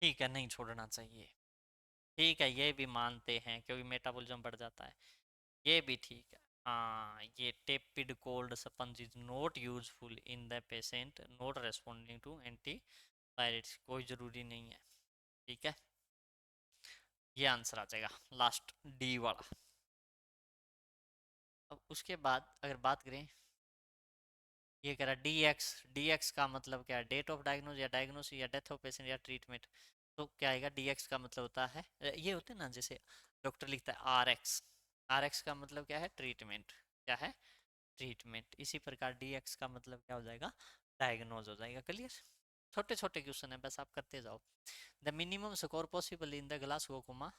ठीक है, नहीं छोड़ना चाहिए, ठीक है, ये भी मानते हैं क्योंकि मेटाबॉलिज्म बढ़ जाता है, ये भी ठीक है। हाँ, ये tepid cold sponge is not useful in the patient not responding to antipyretics, कोई ज़रूरी नहीं है, ठीक है। ये आंसर आ जाएगा लास्ट, डी वाला। अब उसके बाद अगर बात करें, ये कह रहा डी एक्स, डी एक्स का मतलब क्या है, डेट ऑफ डायग्नोस या डायग्नोसिस या डेथ ऑफ पेशेंट या ट्रीटमेंट। तो क्या आएगा, डी एक्स का मतलब होता है, ये होते हैं ना जैसे डॉक्टर लिखता है आर एक्स, आर एक्स का मतलब क्या है, ट्रीटमेंट, क्या है, ट्रीटमेंट। इसी प्रकार डी एक्स का मतलब क्या हो जाएगा, डायग्नोज हो जाएगा, क्लियर। छोटे छोटे क्वेश्चन है, बस आप करते जाओ। The minimum score possible in the Glasgow coma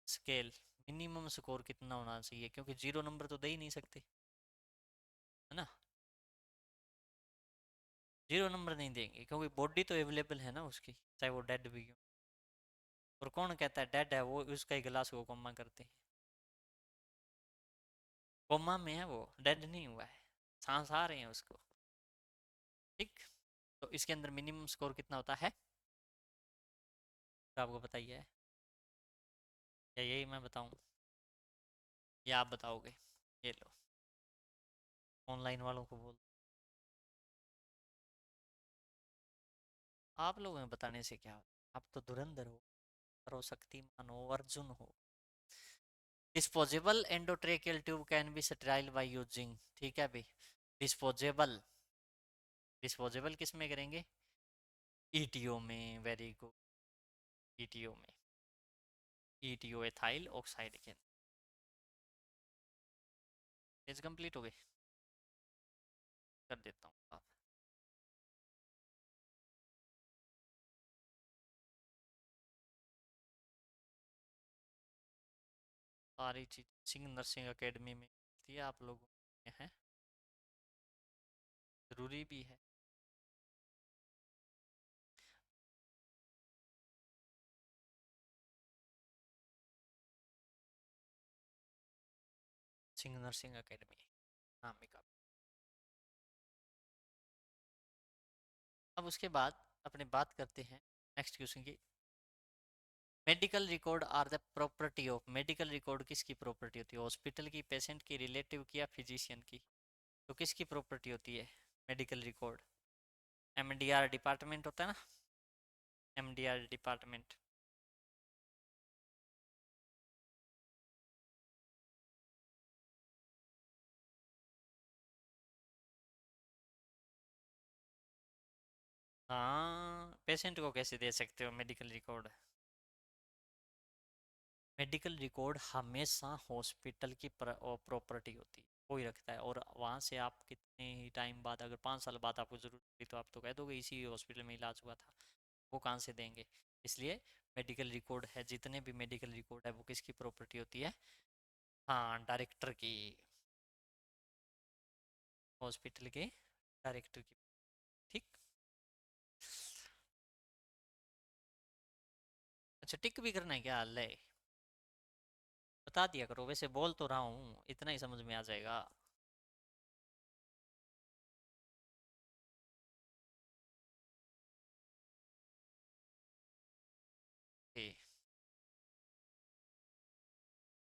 scale, minimum score कितना होना चाहिए, क्योंकि 0 नंबर तो दे ही नहीं सकते, है ना। 0 नंबर नहीं देंगे क्योंकि बॉडी तो अवेलेबल है ना उसकी, चाहे वो डेड भी हो। और कौन कहता है डेड है, वो उसका ही गिलास को कोमा करते हैं, कोमा में है वो, डेड नहीं हुआ है, सांस आ रहे हैं उसको, ठीक। तो इसके अंदर मिनिमम स्कोर कितना होता है, तो आपको बताइए, या यही मैं बताऊं, या आप बताओगे, ये लो, ऑनलाइन वालों को बोल, आप लोगों में बताने से क्या होता है? आप तो धुरंधर हो, सर्वशक्तिमान हो, अर्जुन हो। Disposable endotracheal tube can be sterile by using, ठीक है भाई, डिस्पोजेबल, डिस्पोजेबल किस में करेंगे, ईटीओ में, वेरी गुड, ईटीओ में, ईटीओ एथाइल ऑक्साइड के, पेज कंप्लीट हो गए, कर देता हूँ आप। सारी चीज सिंह नर्सिंग एकेडमी में मिलती है, आप लोगों में है, जरूरी भी है। सिंह नर्सिंग एकेडमी नामिका। अब उसके बाद अपने बात करते हैं नेक्स्ट क्वेश्चन की, medical record are the property of, medical record किसकी प्रॉपर्टी होती है, हॉस्पिटल की, पेशेंट की, रिलेटिव की, या फिजिशियन की। तो किसकी प्रॉपर्टी होती है मेडिकल रिकॉर्ड? एमडीआर डिपार्टमेंट होता है ना, एमडीआर डिपार्टमेंट। हाँ, पेशेंट को कैसे दे सकते हो मेडिकल रिकॉर्ड? मेडिकल रिकॉर्ड हमेशा हॉस्पिटल की प्रॉपर्टी होती है, कोई रखता है। और वहाँ से आप कितने ही टाइम बाद, अगर 5 साल बाद आपको ज़रूरत पड़ी तो आप तो कह दोगे इसी हॉस्पिटल में इलाज हुआ था, वो कहाँ से देंगे? इसलिए मेडिकल रिकॉर्ड है, जितने भी मेडिकल रिकॉर्ड है वो किसकी प्रॉपर्टी होती है? हाँ, डायरेक्टर की, हॉस्पिटल के डायरेक्टर की। ठीक। अच्छा, टिक भी करना है क्या? ले, बता दिया करो, वैसे बोल तो रहा हूँ, इतना ही समझ में आ जाएगा। ठीक।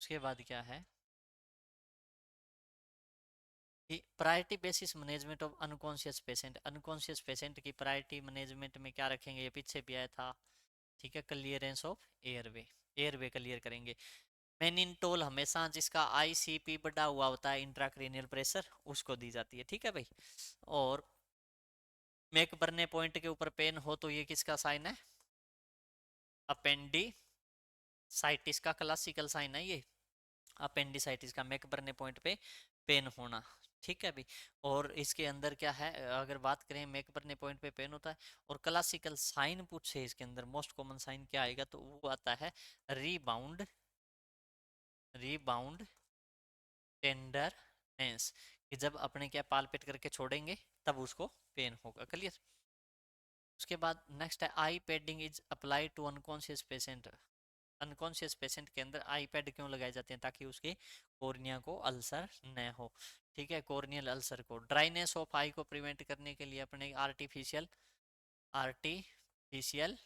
उसके बाद क्या है कि priority basis management of unconscious patient. Unconscious patient की प्रायोरिटी मैनेजमेंट में क्या रखेंगे, ये पीछे भी आया था। ठीक है, clearance of airway, airway clear करेंगे। मेनिनटोल हमेशा जिसका आईसीपी बढ़ा हुआ होता है, इंट्राक्रेनियल प्रेशर, उसको दी जाती है। ठीक है भाई। और मेक बर्ने पॉइंट के ऊपर पेन हो तो ये किसका साइन है? अपेंडिसाइटिस का क्लासिकल साइन है ये, अपेंडिसाइटिस का, मेक बर्ने पॉइंट पे पेन होना। ठीक है भाई। और इसके अंदर क्या है, अगर बात करें मेक बर्ने पॉइंट पे पेन होता है, और क्लासिकल साइन पूछे इसके अंदर मोस्ट कॉमन साइन क्या आएगा, तो वो आता है रीबाउंड, रीबाउंड टेंडरनेस, कि जब अपने क्या पालपेट करके छोड़ेंगे तब उसको पेन होगा। क्लियर। उसके बाद नेक्स्ट है eye padding is applied to unconscious patient. Unconscious patient के अंदर आई पैड क्यों लगाए जाते हैं? ताकि उसके कॉर्निया को अल्सर न हो। ठीक है, कॉर्नियल अल्सर को, ड्राइनेस ऑफ आई को प्रिवेंट करने के लिए अपने आर्टिफिशियल, आर्टिफिशियल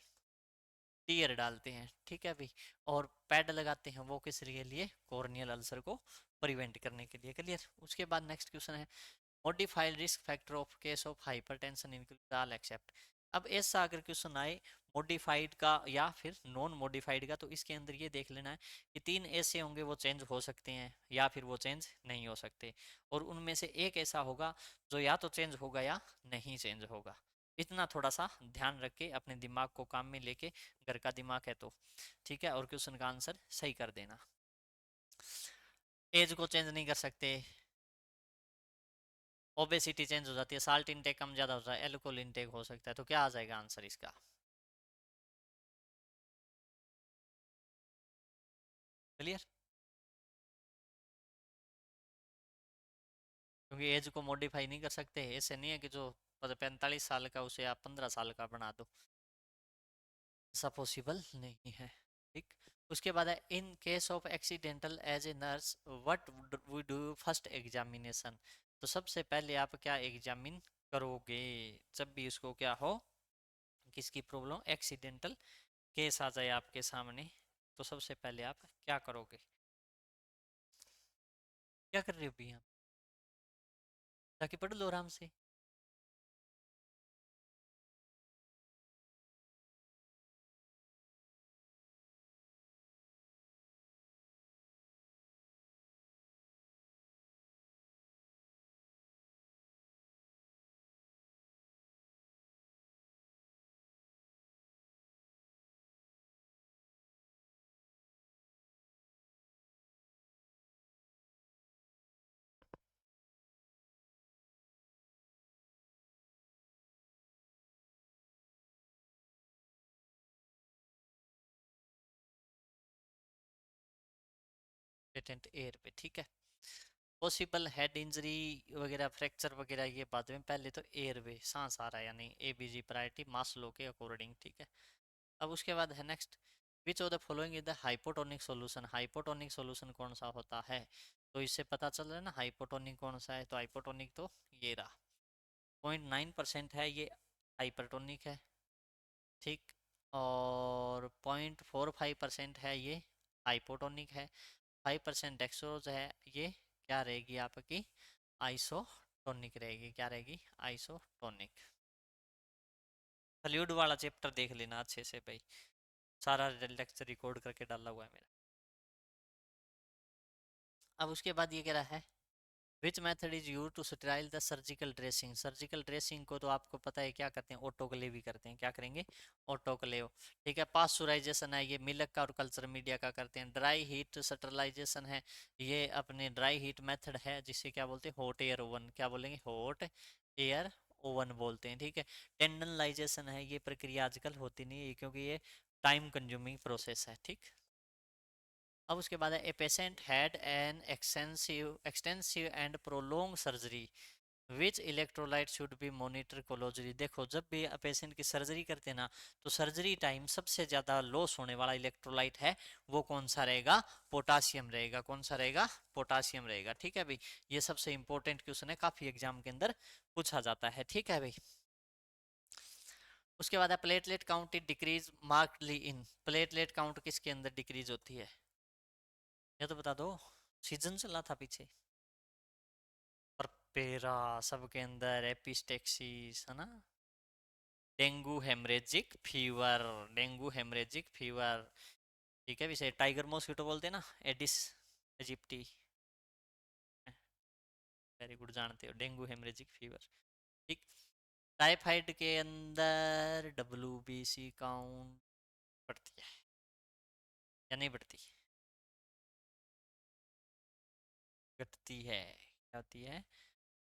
टीयर डालते हैं। ठीक है भाई। और पैड लगाते हैं वो किस लिए? लिए कॉर्नियल अल्सर को प्रिवेंट करने के लिए। क्लियर। उसके बाद नेक्स्ट क्वेश्चन है modified risk factor of case of hypertension include all except. अब ऐसा अगर क्वेश्चन आए मॉडिफाइड का या फिर नॉन मॉडिफाइड का, तो इसके अंदर ये देख लेना है कि 3 ऐसे होंगे वो चेंज हो सकते हैं या फिर वो चेंज नहीं हो सकते, और उनमें से एक ऐसा होगा जो या तो चेंज होगा या नहीं चेंज होगा। इतना थोड़ा सा ध्यान रख के अपने दिमाग को काम में लेके, घर का दिमाग है तो ठीक है, और क्वेश्चन का आंसर सही कर देना। एज को चेंज नहीं कर सकते, ओबेसिटी चेंज हो जाती है, साल्ट इंटेक कम ज़्यादा होता है, एल्कोहल इंटेक हो सकता है। तो क्या आ जाएगा आंसर इसका? क्लियर। क्योंकि एज को मॉडिफाई नहीं कर सकते, ऐसे नहीं है कि जो 45 साल का उसे आप 15 साल का बना दो, ऐसा पॉसिबल नहीं है। ठीक। उसके बाद है in case of accidental as a nurse what we do first examination. तो सबसे पहले आप क्या एग्जामिन करोगे जब भी उसको क्या हो, किसकी प्रॉब्लम, एक्सीडेंटल केस आ जाए आपके सामने, तो सबसे पहले आप क्या करोगे? क्या कर रहे हो भैया? जाके पढ़ लो आराम से। पेटेंट एयर पे, ठीक है। पॉसिबल हेड इंजरी वगैरह, फ्रैक्चर वगैरह, ये बाद में, पहले तो एयरवे, सांस आ रहा है यानी एबीजी प्रायोरिटी मास्लो के अकॉर्डिंग। ठीक है। अब उसके बाद है next, which of the following is the hypotonic solution. Hypotonic solution कौन सा होता है? तो इससे पता चल रहा है ना हाइपोटोनिक कौन सा है। तो हाइपोटोनिक तो ये रहा, 0.9% है ये, हाइपरटोनिक है। ठीक। और 0.45% है ये, हाइपोटोनिक है। 5% डेक्सट्रोज है, ये क्या रहेगी आपकी, आइसोटोनिक टॉनिक रहेगी, क्या रहेगी, आइसोटोनिक। फ्लूइड वाला चैप्टर देख लेना अच्छे से भाई, सारा लेक्चर रिकॉर्ड करके डाला हुआ है मेरा। अब उसके बाद ये कह रहा है, which method is use to sterile the surgical dressing. Surgical dressing को तो आपको पता है क्या करते हैं, ऑटोक्लेव भी करते हैं, क्या करेंगे, ऑटोक्लेव। ठीक है, पास्चुराइजेशन है, ये मिल्क का और कल्चर मीडिया का करते हैं। ड्राई हीट स्टरलाइजेशन है, ये अपने ड्राई हीट मेथड है, जिसे क्या बोलते हैं, हॉट एयर ओवन, क्या बोलेंगे, हॉट एयर ओवन बोलते हैं। ठीक है, टेंडनलाइजेशन है, ये प्रक्रिया आजकल होती नहीं है क्योंकि ये टाइम कंज्यूमिंग प्रोसेस है। ठीक, अब उसके बाद है, a patient had an extensive and prolong surgery which electrolyte should be monitor closely. देखो, जब भी पेशेंट की सर्जरी करते हैं ना, तो सर्जरी टाइम सबसे ज़्यादा लॉस होने वाला इलेक्ट्रोलाइट है, वो कौन सा रहेगा, पोटासियम रहेगा। कौन सा रहेगा, पोटासियम रहेगा। ठीक है भाई, ये सबसे इंपॉर्टेंट क्वेश्चन है, काफ़ी एग्जाम के अंदर पूछा जाता है। ठीक है भाई, उसके बाद है, प्लेटलेट काउंट डिक्रीज मार्कली इन। प्लेटलेट काउंट किसके अंदर डिक्रीज होती है, ये तो बता दो, सीजन चला था पीछे, परपेरा, सबके अंदर एपिस्टेक्सिस है ना, dengue haemorrhagic fever, dengue haemorrhagic fever. ठीक है, विषय टाइगर मॉस्किटो बोलते हैं ना, एडिस इजिप्टी, वेरी गुड, जानते हो, डेंगू हेमरेजिक फीवर। ठीक, टाइफाइड के अंदर WBC काउंट बढ़ती है या नहीं बढ़ती, घटती है, क्या होती है,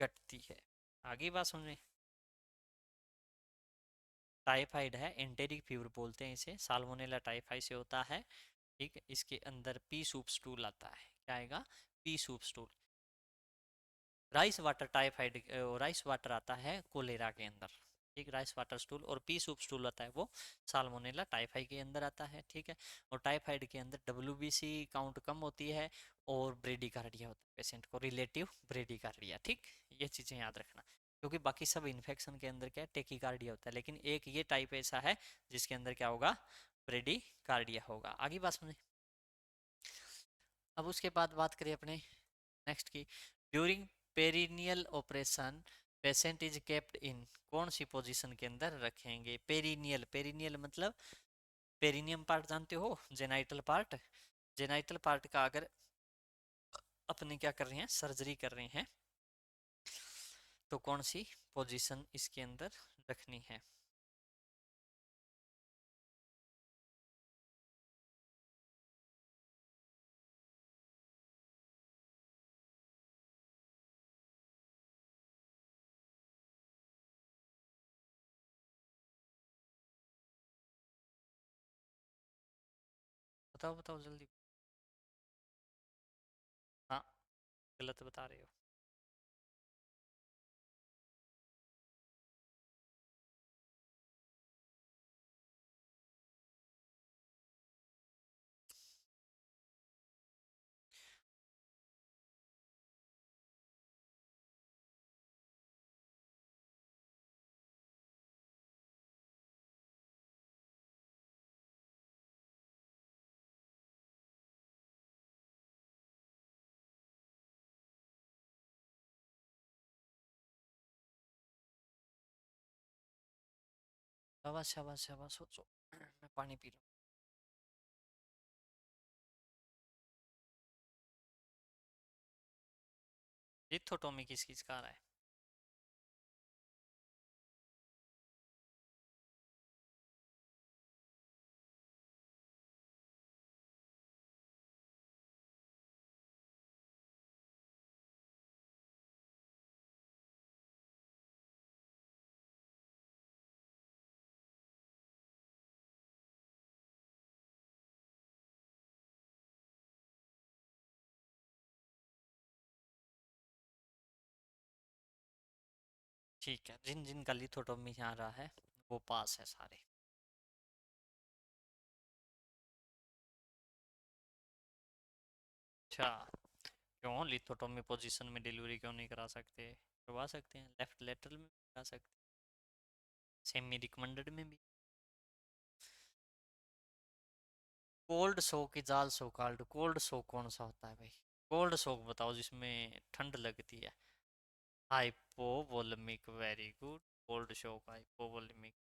घटती है। आगे बात सुनिए, टाइफाइड है, एंटेरिक फीवर बोलते हैं इसे, साल्मोनेला टाइफाइड से होता है। ठीक, इसके अंदर पी सूप स्टूल आता है, क्या आएगा, P soup stool. Rice water typhoid, rice water आता है कोलेरा के अंदर। ठीक, राइस वाटर स्टूल, और पी सूप स्टूल आता है वो साल्मोनेला टाइफाइड के अंदर आता है। ठीक है, और टाइफाइड के अंदर WBC काउंट कम होती है, और ब्रेडिकार्डिया होता है पेशेंट को, रिलेटिव ब्रेडिकार्डिया। ठीक, ये चीज़ें याद रखना, क्योंकि बाकी सब इन्फेक्शन के अंदर क्या है, टेकिकार्डिया होता है, लेकिन एक ये टाइप ऐसा है जिसके अंदर क्या होगा, ब्रेडिकार्डिया होगा। आगे बात सुनिए, अब उसके बाद बात करें अपने नेक्स्ट की, during perineal operation patient is kept in, कौन सी पोजीशन के अंदर रखेंगे, पेरिनियल, पेरिनियल मतलब पेरिनियम पार्ट जानते हो, जेनाइटल पार्ट, जेनाइटल पार्ट का अगर अपने क्या कर रहे हैं, सर्जरी कर रहे हैं, तो कौन सी पोजीशन इसके अंदर रखनी है। बताओ बताओ जल्दी। हाँ, गलत बता रहे हो। शाबाश शाबाश शाबाश, सोचो, मैं पानी पी रहा हूँ। लिथोटोमी किस किस का आ रहा है, ठीक है, जिन जिन का लिथोटोमी आ रहा है वो पास है सारे। अच्छा, क्यों लिथोटोमी पोजीशन में डिलीवरी क्यों नहीं करा सकते, करवा सकते हैं, लेफ्ट लेटरल में करा सकते हैं, सेमी रिकमेंडेड में भी। कोल्ड शॉक की जाल सो कॉल्ड, कोल्ड शॉक कौन सा होता है भाई, कोल्ड शॉक बताओ जिसमें ठंड लगती है। Hypovolemic, very good. Cold shock, hypovolemic.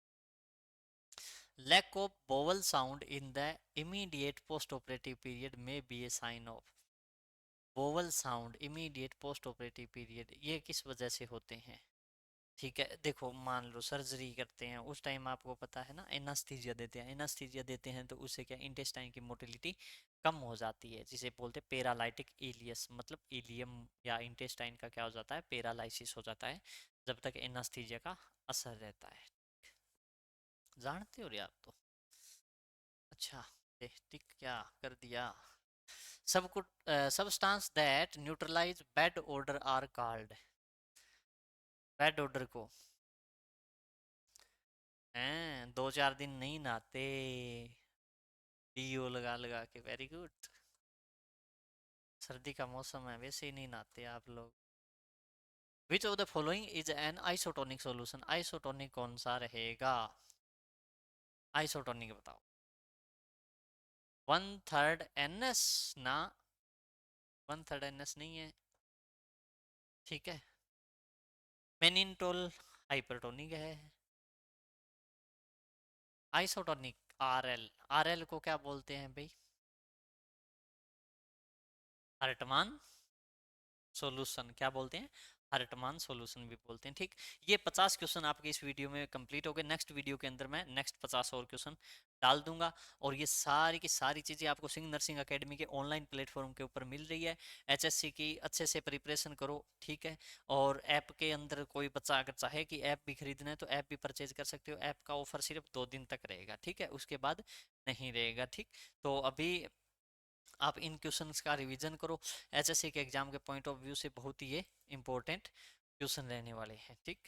Lack of bowel sound in the immediate post operative period में be a sign of. Bowel sound immediate post operative period, ये किस वजह से होते हैं? ठीक है, देखो मान लो सर्जरी करते हैं उस टाइम आपको पता है ना, एनास्थीजिया देते हैं, एनास्थीजिया देते हैं तो उससे क्या इंटेस्टाइन की मोटिलिटी कम हो जाती है, जिसे बोलते हैं पैरालाइटिक इलियस, मतलब इलियम या इंटेस्टाइन का क्या हो जाता है, पैरालाइसिस हो जाता है जब तक एनास्थीजिया का असर रहता है। जानते हो रे आप तो। अच्छा, टिक क्या कर दिया। सब कुछ, substance that neutralize bad odour are called. Bad odour को हैं 2-4 दिन नहीं नहाते, डीओ लगा लगा के, वेरी गुड। सर्दी का मौसम है वैसे ही नहीं नहाते आप लोग। विच of the following is an isotonic solution, isotonic कौन सा रहेगा? आइसोटोनिक बताओ। 1/3 NS ना, 1/3 NS नहीं है। ठीक है, मेनिनटोल हाइपरटोनिक है। आइसोटोनिक RL, RL को क्या बोलते हैं भाई? हर्टमान सॉल्यूशन क्या बोलते हैं? हर्टमान सॉल्यूशन भी बोलते हैं। ठीक, ये 50 क्वेश्चन आपके इस वीडियो में कंप्लीट हो गए। नेक्स्ट वीडियो के अंदर मैं नेक्स्ट 50 और क्वेश्चन डाल दूंगा, और ये सारी की सारी चीज़ें आपको सिंह नर्सिंग एकेडमी के ऑनलाइन प्लेटफॉर्म के ऊपर मिल रही है। HSC की अच्छे से प्रिपरेशन करो, ठीक है। और ऐप के अंदर कोई बच्चा अगर चाहे कि ऐप भी खरीदना है तो ऐप भी परचेज कर सकते हो। ऐप का ऑफर सिर्फ 2 दिन तक रहेगा, ठीक है, उसके बाद नहीं रहेगा। ठीक, तो अभी आप इन क्वेश्चंस का रिवीजन करो। HSC के एग्जाम के पॉइंट ऑफ व्यू से बहुत ही ये इंपॉर्टेंट क्वेश्चन रहने वाले हैं। ठीक।